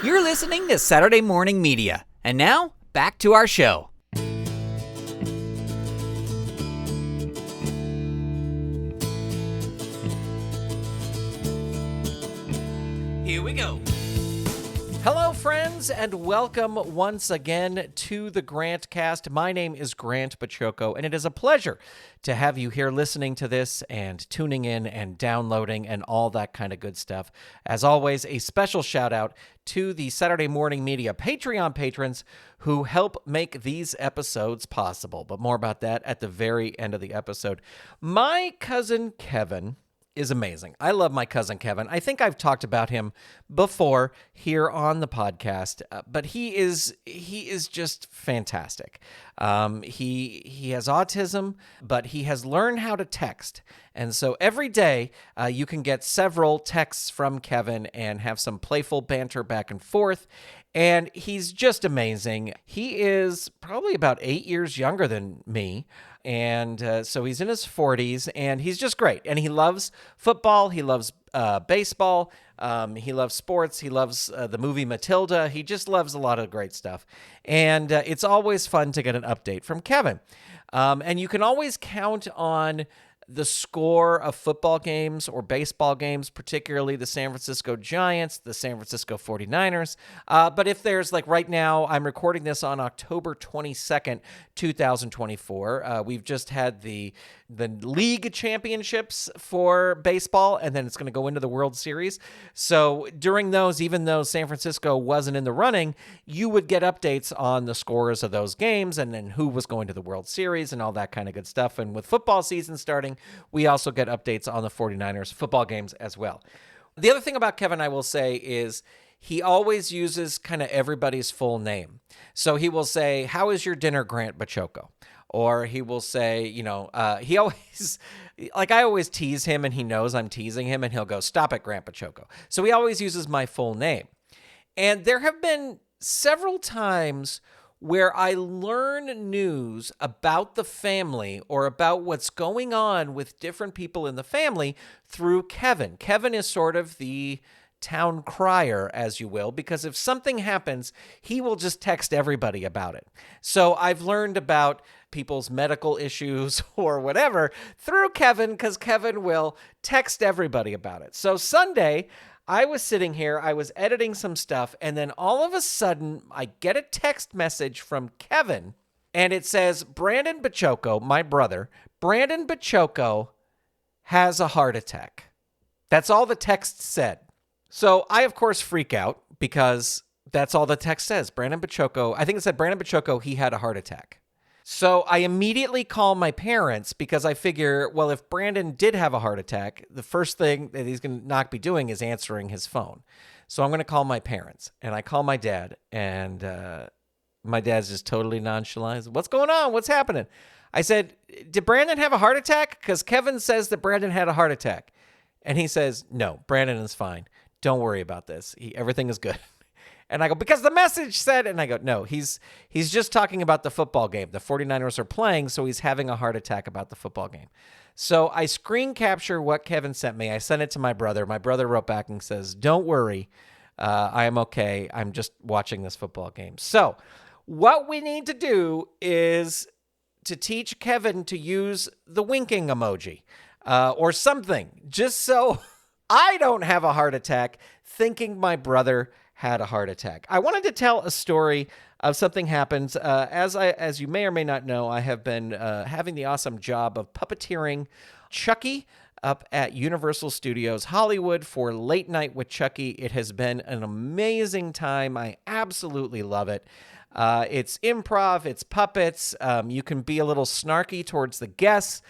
You're listening to Saturday Morning Media. And now, back to our show. Here we go. Hello, friends, and welcome once again to the Grant Cast. My name is Grant Baciocco, and it is a pleasure to have you here listening to this and tuning in and downloading and all that kind of good stuff. As always, a special shout out to the Saturday Morning Media Patreon patrons who help make these episodes possible. But more about that at the very end of the episode. My cousin Kevin is amazing. I love my cousin Kevin. I think I've talked about him before here on the podcast, but he is just fantastic. He has autism, but he has learned how to text. And so every day you can get several texts from Kevin and have some playful banter back and forth. And he's just amazing. He is probably about 8 years younger than me. And so he's in his 40s, and he's just great. And he loves football. He loves baseball. He loves sports. He loves the movie Matilda. He just loves a lot of great stuff. And it's always fun to get an update from Kevin. And you can always count on the score of football games or baseball games, particularly the San Francisco Giants, the San Francisco 49ers. But if there's, like right now, I'm recording this on October 22nd, 2024. We've just had the league championships for baseball, and then it's going to go into the World Series. So during those, even though San Francisco wasn't in the running, you would get updates on the scores of those games and then who was going to the World Series and all that kind of good stuff. And with football season starting, we also get updates on the 49ers football games as well. The other thing about Kevin, I will say, is he always uses kind of everybody's full name. So he will say, "How is your dinner, Grant Baciocco?" Or he will say, he always, like I always tease him and he knows I'm teasing him and he'll go, "Stop it, Grant Baciocco." So he always uses my full name. And there have been several times where I learn news about the family or about what's going on with different people in the family through Kevin. Kevin is sort of the town crier, as you will, because if something happens, he will just text everybody about it. So I've learned about people's medical issues or whatever through Kevin, because Kevin will text everybody about it. So Sunday, I was sitting here, I was editing some stuff, and then all of a sudden, I get a text message from Kevin, and it says, "Brandon Baciocco, my brother, Brandon Baciocco has a heart attack." That's all the text said. So I, of course, freak out because that's all the text says. Brandon Baciocco, I think it said Brandon Baciocco, he had a heart attack. So I immediately call my parents because I figure, well, if Brandon did have a heart attack, the first thing that he's going to not be doing is answering his phone. So I'm going to call my parents, and I call my dad, and my dad's just totally nonchalant. "What's going on? What's happening?" I said, "Did Brandon have a heart attack? Because Kevin says that Brandon had a heart attack." And he says, "No, Brandon is fine. Don't worry about this. Everything is good." And I go, "Because the message said," and I go, "No, he's just talking about the football game. The 49ers are playing, so he's having a heart attack about the football game." So I screen capture what Kevin sent me. I sent it to my brother. My brother wrote back and says, "Don't worry. I am okay. I'm just watching this football game." So what we need to do is to teach Kevin to use the winking emoji or something, just so I don't have a heart attack thinking my brother had a heart attack. I wanted to tell a story of something happened. As you may or may not know, I have been having the awesome job of puppeteering Chucky up at Universal Studios Hollywood for Late Night with Chucky. It has been an amazing time. I absolutely love it. It's improv, it's puppets. You can be a little snarky towards the guests,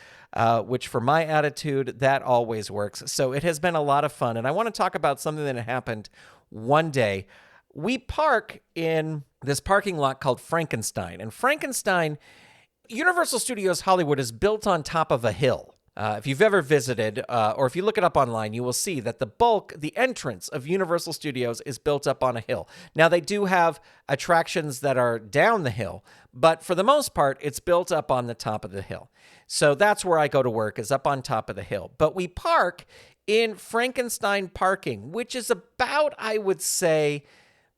which for my attitude, that always works. So it has been a lot of fun. And I want to talk about something that happened one day. We park in this parking lot called Frankenstein. And Frankenstein, Universal Studios Hollywood is built on top of a hill. If you've ever visited, or if you look it up online, you will see that the entrance of Universal Studios is built up on a hill. Now, they do have attractions that are down the hill, but for the most part, it's built up on the top of the hill. So that's where I go to work, is up on top of the hill. But we park in Frankenstein parking, which is about, I would say,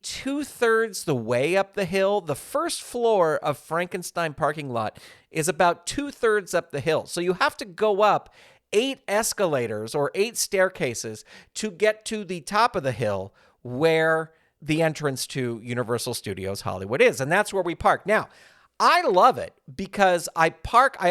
2/3 the way up the hill. The first floor of Frankenstein parking lot is about 2/3 up the hill. So you have to go up 8 escalators or 8 staircases to get to the top of the hill where the entrance to Universal Studios Hollywood is. And that's where we park. Now, I love it because I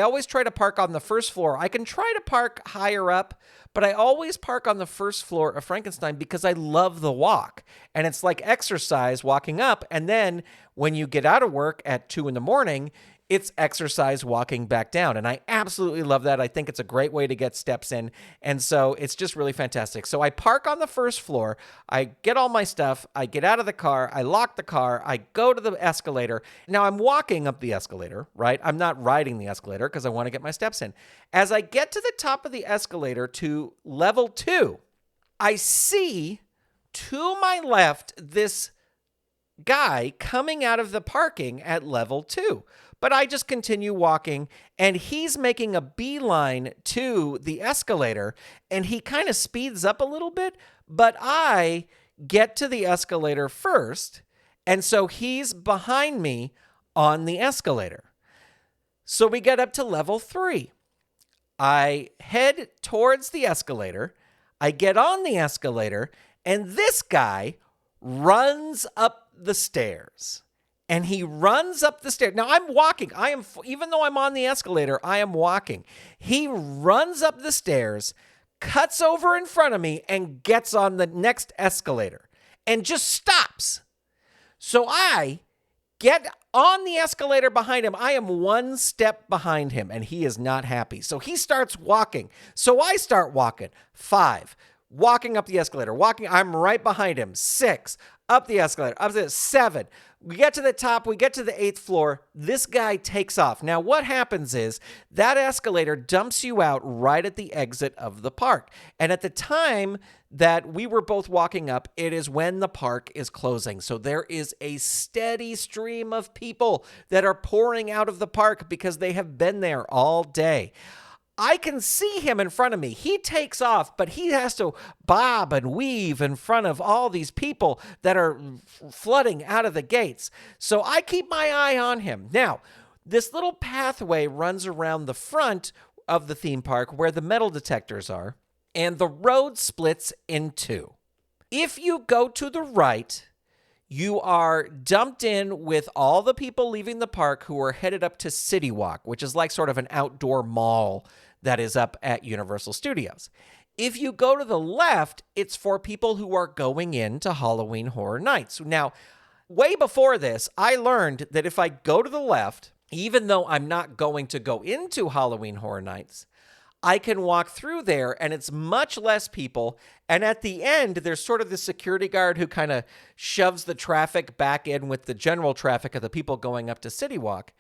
always try to park on the first floor. I can try to park higher up, but I always park on the first floor of Frankenstein because I love the walk. And it's like exercise walking up. And then when you get out of work at 2 a.m, it's exercise walking back down. And I absolutely love that. I think it's a great way to get steps in. And so it's just really fantastic. So I park on the first floor. I get all my stuff. I get out of the car. I lock the car. I go to the escalator. Now I'm walking up the escalator, right? I'm not riding the escalator because I want to get my steps in. As I get to the top of the escalator to level 2, I see to my left this guy coming out of the parking at level 2. But I just continue walking, and he's making a beeline to the escalator, and he kind of speeds up a little bit, but I get to the escalator first, and so he's behind me on the escalator. So we get up to level 3. I head towards the escalator. I get on the escalator, and this guy runs up the stairs. And he runs up the stairs. Now, I'm walking. Even though I'm on the escalator, I am walking. He runs up the stairs, cuts over in front of me, and gets on the next escalator and just stops. So I get on the escalator behind him. I am 1 step behind him, and he is not happy. So he starts walking. So I start walking. 5. Walking up the escalator. I'm right behind him. 6. Up the escalator. Up to 7. We get to the top. We get to the 8th floor. This guy takes off. Now, what happens is that escalator dumps you out right at the exit of the park. And at the time that we were both walking up, it is when the park is closing. So there is a steady stream of people that are pouring out of the park because they have been there all day. I can see him in front of me. He takes off, but he has to bob and weave in front of all these people that are flooding out of the gates. So I keep my eye on him. Now, this little pathway runs around the front of the theme park where the metal detectors are, and the road splits in 2. If you go to the right, you are dumped in with all the people leaving the park who are headed up to City Walk, which is like sort of an outdoor mall that is up at Universal Studios. If you go to the left, it's for people who are going into Halloween Horror Nights. Now, way before this, I learned that if I go to the left, even though I'm not going to go into Halloween Horror Nights, I can walk through there and it's much less people. And at the end, there's sort of the security guard who kind of shoves the traffic back in with the general traffic of the people going up to City Walk.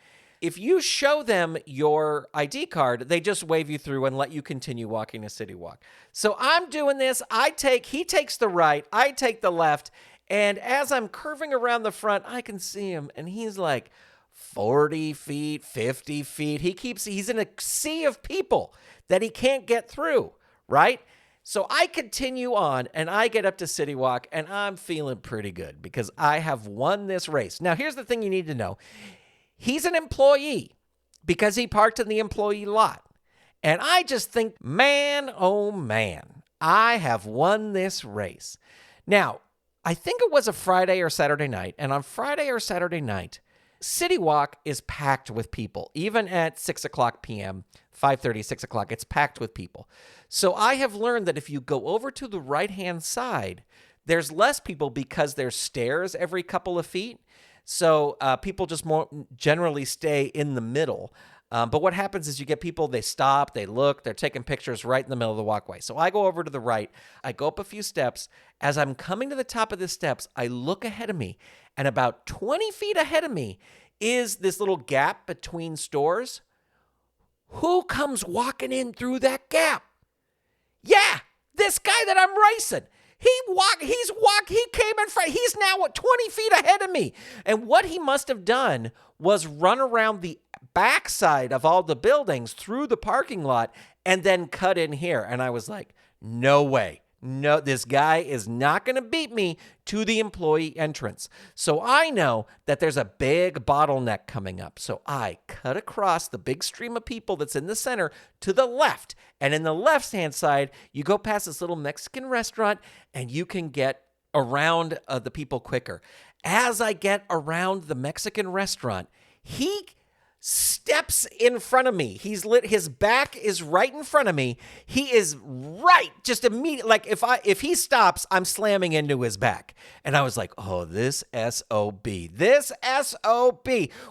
If you show them your ID card, they just wave you through and let you continue walking to City Walk. So I'm doing this. He takes the right, I take the left. And as I'm curving around the front, I can see him and he's like 40 feet, 50 feet. He's in a sea of people that he can't get through, right? So I continue on and I get up to City Walk and I'm feeling pretty good because I have won this race. Now, here's the thing you need to know. He's an employee because he parked in the employee lot. And I just think, man, oh man, I have won this race. Now, I think it was a Friday or Saturday night. And on Friday or Saturday night, City Walk is packed with people. Even at 6 o'clock p.m., 5:30, 6 o'clock, it's packed with people. So I have learned that if you go over to the right-hand side, there's less people because there's stairs every couple of feet. So people just more generally stay in the middle. But what happens is you get people, they stop, they look, they're taking pictures right in the middle of the walkway. So I go over to the right. I go up a few steps. As I'm coming to the top of the steps, I look ahead of me. And about 20 feet ahead of me is this little gap between stores. Who comes walking in through that gap? Yeah, this guy that I'm racing. He came in front. He's now 20 feet ahead of me. And what he must have done was run around the backside of all the buildings through the parking lot and then cut in here. And I was like, no way. no, this guy is not going to beat me to the employee entrance. So I know that there's a big bottleneck coming up. So I cut across the big stream of people that's in the center to the left. And in the left-hand side, you go past this little Mexican restaurant and you can get around the people quicker. As I get around the Mexican restaurant, he steps in front of me. His back is right in front of me. He is right, just immediately. Like if he stops, I'm slamming into his back. And I was like, oh, this SOB.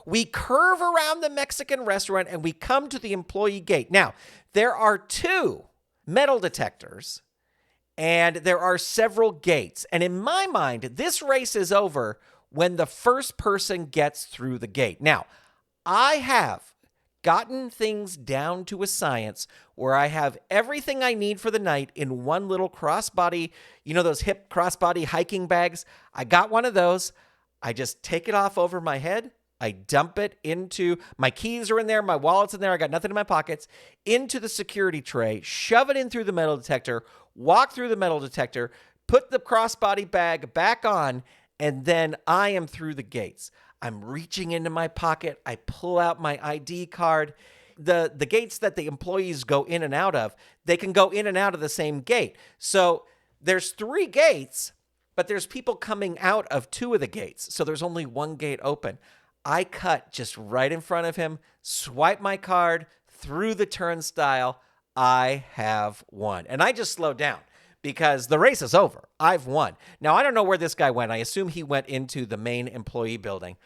We curve around the Mexican restaurant and we come to the employee gate. Now, there are 2 metal detectors and there are several gates. And in my mind, this race is over when the first person gets through the gate. Now, I have gotten things down to a science where I have everything I need for the night in one little crossbody, those hip crossbody hiking bags. I got one of those. I just take it off over my head. I dump it into, my keys are in there, my wallet's in there, I got nothing in my pockets, into the security tray, shove it in through the metal detector, walk through the metal detector, put the crossbody bag back on, and then I am through the gates. I'm reaching into my pocket. I pull out my ID card. The gates that the employees go in and out of, they can go in and out of the same gate. So there's 3 gates, but there's people coming out of 2 of the gates. So there's only 1 gate open. I cut just right in front of him, swipe my card through the turnstile. I have won. And I just slowed down because the race is over. I've won. Now, I don't know where this guy went. I assume he went into the main employee building.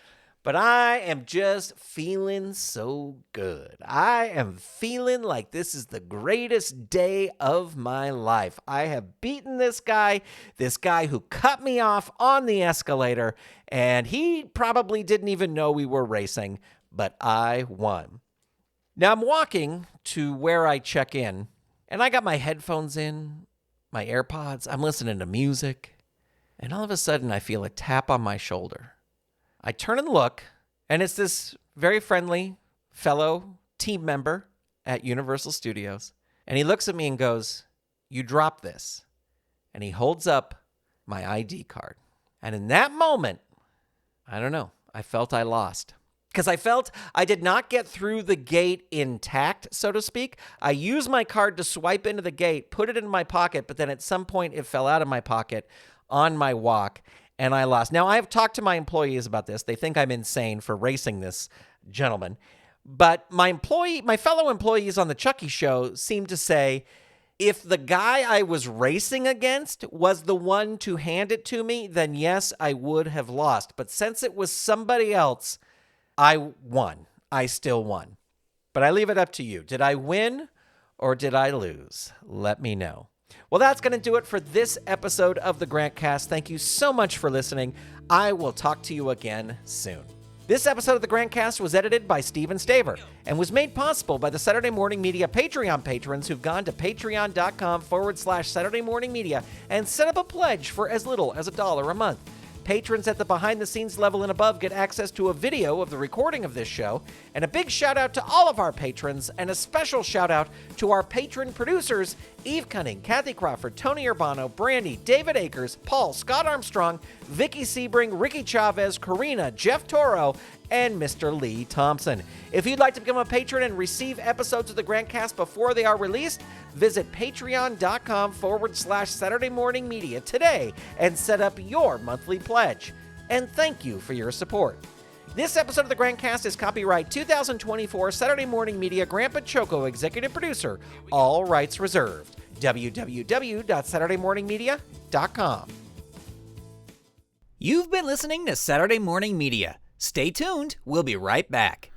But I am just feeling so good. I am feeling like this is the greatest day of my life. I have beaten this guy who cut me off on the escalator, and he probably didn't even know we were racing, but I won. Now I'm walking to where I check in, and I got my headphones in, my AirPods. I'm listening to music, and all of a sudden I feel a tap on my shoulder. I turn and look, and it's this very friendly fellow team member at Universal Studios. And he looks at me and goes, "You dropped this." And he holds up my ID card. And in that moment, I don't know, I felt I lost. Because I felt I did not get through the gate intact, so to speak. I used my card to swipe into the gate, put it in my pocket, but then at some point it fell out of my pocket on my walk. And I lost. Now, I have talked to my employees about this. They think I'm insane for racing this gentleman. But my fellow employees on the Chucky show seem to say, if the guy I was racing against was the one to hand it to me, then yes, I would have lost. But since it was somebody else, I won. I still won. But I leave it up to you. Did I win or did I lose? Let me know. Well, that's going to do it for this episode of the Grantcast. Thank you so much for listening. I will talk to you again soon. This episode of the Grantcast was edited by Steven Staver and was made possible by the Saturday Morning Media Patreon patrons who've gone to patreon.com/Saturday Morning Media and set up a pledge for as little as $1 a month. Patrons at the behind-the-scenes level and above get access to a video of the recording of this show, and a big shout-out to all of our patrons, and a special shout-out to our patron producers, Eve Cunning, Kathy Crawford, Tony Urbano, Brandy, David Akers, Paul, Scott Armstrong, Vicky Sebring, Ricky Chavez, Karina, Jeff Toro, and Mr. Lee Thompson. If you'd like to become a patron and receive episodes of the Grantcast before they are released, visit patreon.com/Saturday Morning Media today and set up your monthly pledge. And thank you for your support. This episode of the Grantcast is copyright 2024 Saturday Morning Media, Grant Baciocco, executive producer, all rights reserved. www.SaturdayMorningMedia.com. You've been listening to Saturday Morning Media. Stay tuned. We'll be right back.